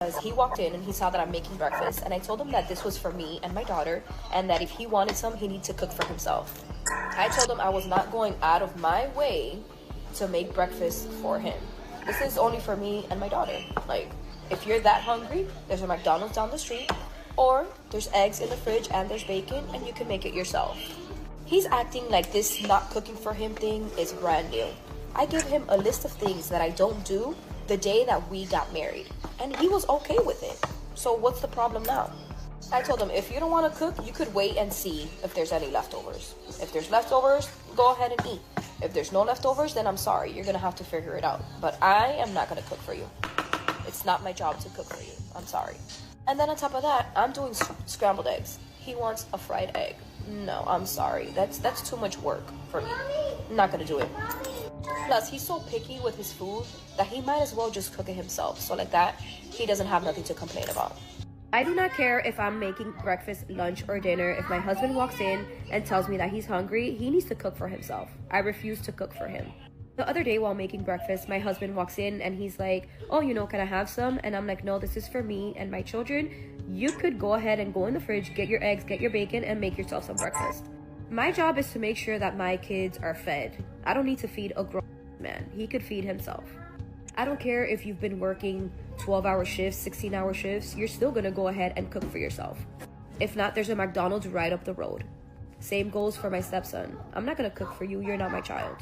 Because he walked in and he saw that I'm making breakfast, and I told him that this was for me and my daughter, and that if he wanted some, he needed to cook for himself. I told him I was not going out of my way to make breakfast for him. This is only for me and my daughter. Like, if you're that hungry, there's a McDonald's down the street, or there's eggs in the fridge and there's bacon, and you can make it yourself. He's acting like this not cooking for him thing is brand new. I gave him a list of things that I don't do the day that we got married, and he was okay with it. So what's the problem now? I told him, if you don't want to cook, you could wait and see if there's any leftovers. If there's leftovers, go ahead and eat. If there's no leftovers, then I'm sorry, you're gonna have to figure it out. But I am not gonna cook for you. It's not my job to cook for you. I'm sorry. And then on top of that, I'm doing scrambled eggs. He wants a fried egg. No, I'm sorry. That's too much work for me. I'm not gonna do it. Plus, he's so picky with his food that he might as well just cook it himself. So like that, he doesn't have nothing to complain about. I do not care if I'm making breakfast, lunch, or dinner. If my husband walks in and tells me that he's hungry, he needs to cook for himself. I refuse to cook for him. The other day while making breakfast, my husband walks in and he's like, oh, can I have some? And I'm like, no, this is for me and my children. You could go ahead and go in the fridge, get your eggs, get your bacon, and make yourself some breakfast. My job is to make sure that my kids are fed. I don't need to feed a grown man. He could feed himself. I don't care if you've been working 12-hour shifts, 16-hour shifts, you're still gonna go ahead and cook for yourself. If not, there's a McDonald's right up the road. Same goes for my stepson. I'm not gonna cook for you, you're not my child.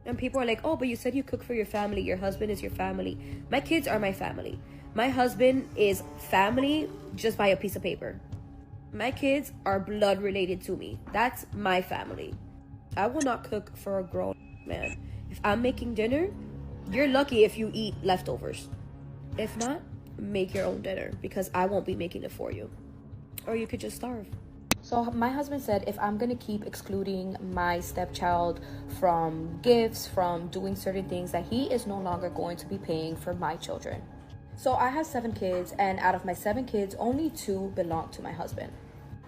And people are like, oh, but you said you cook for your family, your husband is your family. My kids are my family. My husband is family just by a piece of paper. My kids are blood related to me. That's my family. I will not cook for a grown man. If I'm making dinner, you're lucky if you eat leftovers. If not, make your own dinner because I won't be making it for you. Or you could just starve. So my husband said if I'm going to keep excluding my stepchild from gifts, from doing certain things, that he is no longer going to be paying for my children. So I have 7 kids, and out of my 7 kids, only 2 belong to my husband.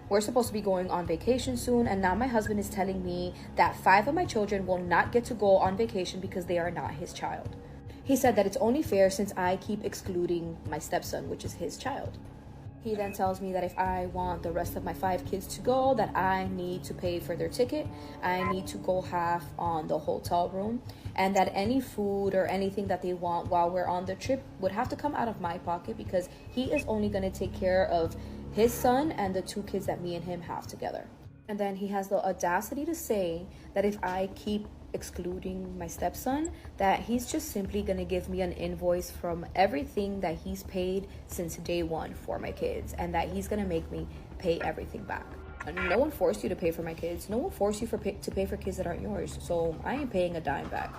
We're supposed to be going on vacation soon, and now my husband is telling me that 5 of my children will not get to go on vacation because they are not his child. He said that it's only fair since I keep excluding my stepson, which is his child. He then tells me that if I want the rest of my 5 kids to go, that I need to pay for their ticket. I need to go half on the hotel room, and that any food or anything that they want while we're on the trip would have to come out of my pocket because he is only going to take care of his son and the 2 kids that me and him have together. And then he has the audacity to say that if I keep excluding my stepson, that he's just simply gonna give me an invoice from everything that he's paid since day one for my kids, and that he's gonna make me pay everything back. And no one forced you to pay for my kids. No one forced you to pay for kids that aren't yours. So I ain't paying a dime back.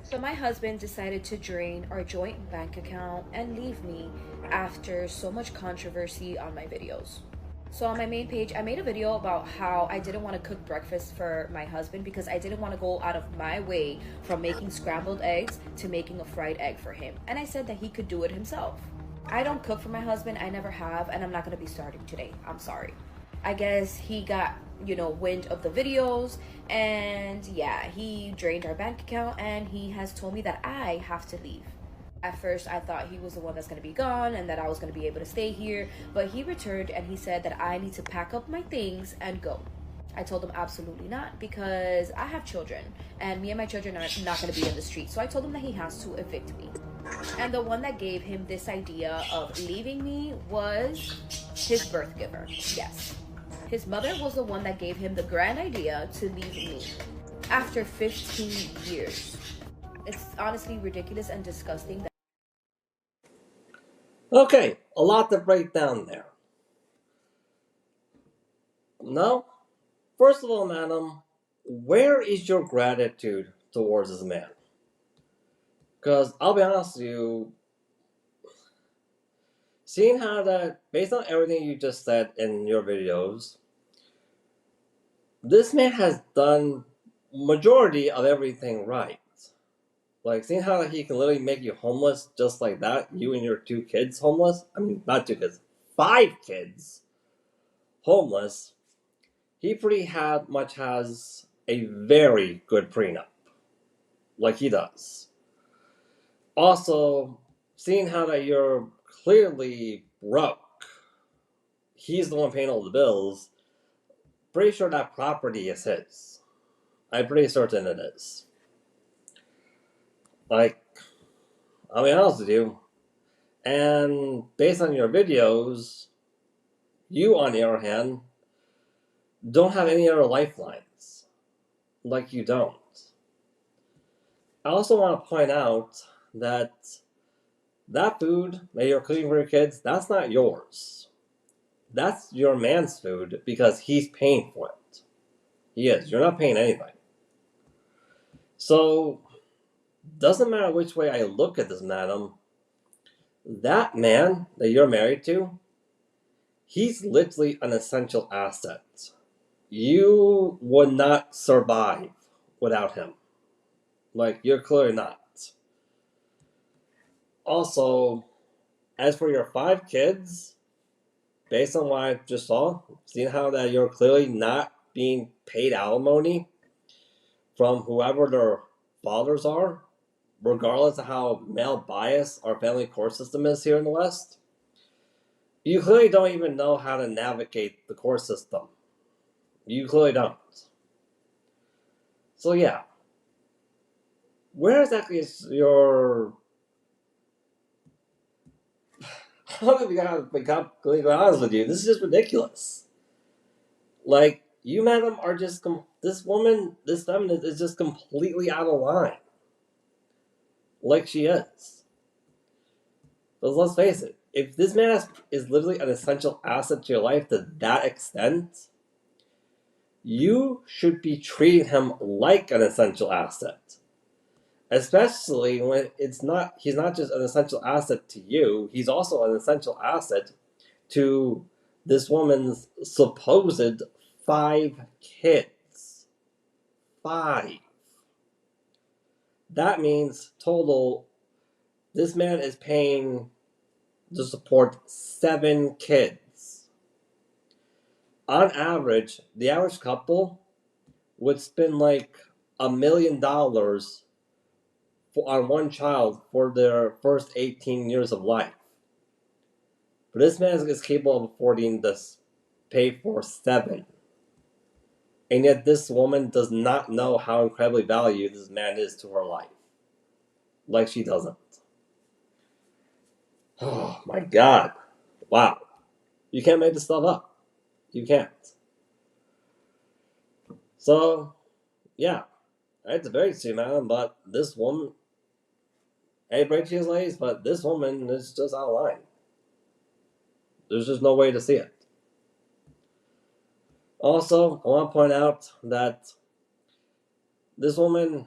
So my husband decided to drain our joint bank account and leave me after so much controversy on my videos. So on my main page, I made a video about how I didn't want to cook breakfast for my husband because I didn't want to go out of my way from making scrambled eggs to making a fried egg for him. And I said that he could do it himself. I don't cook for my husband, I never have, and I'm not going to be starting today. I'm sorry. I guess he got, wind of the videos, and yeah, he drained our bank account, and he has told me that I have to leave. At first, I thought he was the one that's going to be gone and that I was going to be able to stay here, but he returned and he said that I need to pack up my things and go. I told him absolutely not because I have children and me and my children are not going to be in the street. So I told him that he has to evict me. And the one that gave him this idea of leaving me was his birth giver. Yes. His mother was the one that gave him the grand idea to leave me after 15 years. It's honestly ridiculous and disgusting. Okay, a lot to break down there. Now, first of all, madam, where is your gratitude towards this man? Because I'll be honest with you, seeing how that, based on everything you just said in your videos, this man has done majority of everything right. Like, seeing how he can literally make you homeless just like that, you and your 2 kids homeless, I mean, not 2 kids, 5 kids homeless, he pretty much has a very good prenup. Like he does. Also, seeing how that you're clearly broke. He's the one paying all the bills. Pretty sure that property is his. I'm pretty certain it is. Like, I'll be honest with you. And based on your videos, you, on the other hand, don't have any other lifelines. Like, you don't. I also want to point out that that food that you're cooking for your kids, that's not yours. That's your man's food because he's paying for it. He is. You're not paying anything. So, doesn't matter which way I look at this, madam, that man that you're married to, he's literally an essential asset. You would not survive without him. Like, you're clearly not. Also, as for your 5 kids, based on what I just saw, seeing how that you're clearly not being paid alimony from whoever their fathers are, regardless of how male biased our family court system is here in the West, you clearly don't even know how to navigate the court system. You clearly don't. So yeah, where exactly is your... I'm gonna be completely honest with you. This is just ridiculous. Like, you, madam, are just this woman, this feminist, is just completely out of line. Like she is. But let's face it, if this man is literally an essential asset to your life to that extent, you should be treating him like an essential asset. Especially when he's not just an essential asset to you, he's also an essential asset to this woman's supposed 5 kids. 5. That means total, this man is paying to support 7 kids. On average, the average couple would spend like $1 million on one child for their first 18 years of life. But this man is capable of affording this pay for 7. And yet this woman does not know how incredibly valued this man is to her life. Like she doesn't. Oh my God. Wow. You can't make this stuff up. You can't. So, yeah. It's very true, man, but this woman, hey, break to you, ladies, but this woman is just out of line. There's just no way to see it. Also, I want to point out that this woman,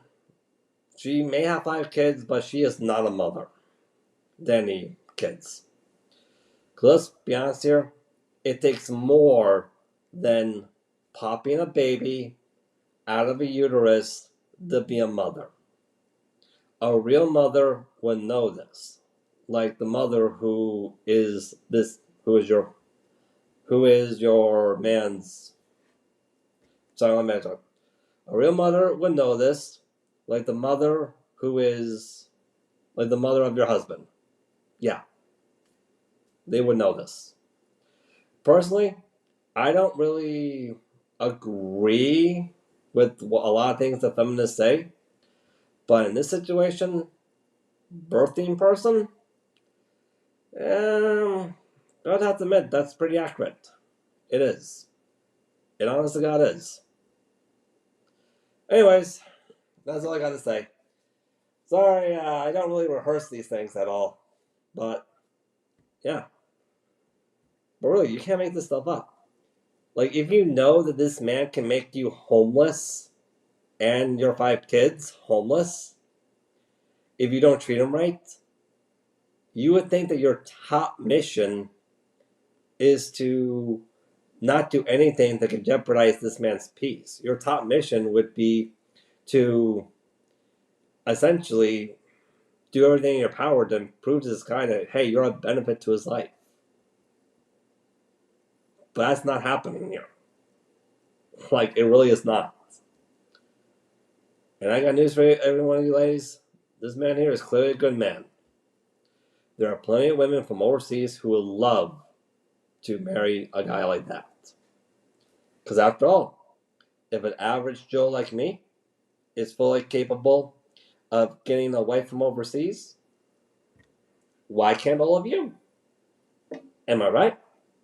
she may have 5 kids, but she is not a mother to any kids. Because let's be honest here, it takes more than popping a baby out of a uterus to be a mother. A real mother would know this. Like the mother who is your man's... Sorry, let me talk. A real mother would know this, like the mother who is like the mother of your husband. Yeah, they would know this. Personally, I don't really agree with a lot of things that feminists say, but in this situation, birthing person, I'd have to admit that's pretty accurate. It is. It honestly God is. Anyways, that's all I got to say. Sorry, I don't really rehearse these things at all. But, yeah. But really, you can't make this stuff up. Like, if you know that this man can make you homeless and your 5 kids homeless, if you don't treat him right, you would think that your top mission is to not do anything that could jeopardize this man's peace. Your top mission would be to essentially do everything in your power to prove to this guy that, hey, you're a benefit to his life. But that's not happening here. Like, it really is not. And I got news for every one of you ladies. This man here is clearly a good man. there are plenty of women from overseas who would love to marry a guy like that. Because after all, if an average Joe like me is fully capable of getting a wife from overseas, why can't all of you? Am I right?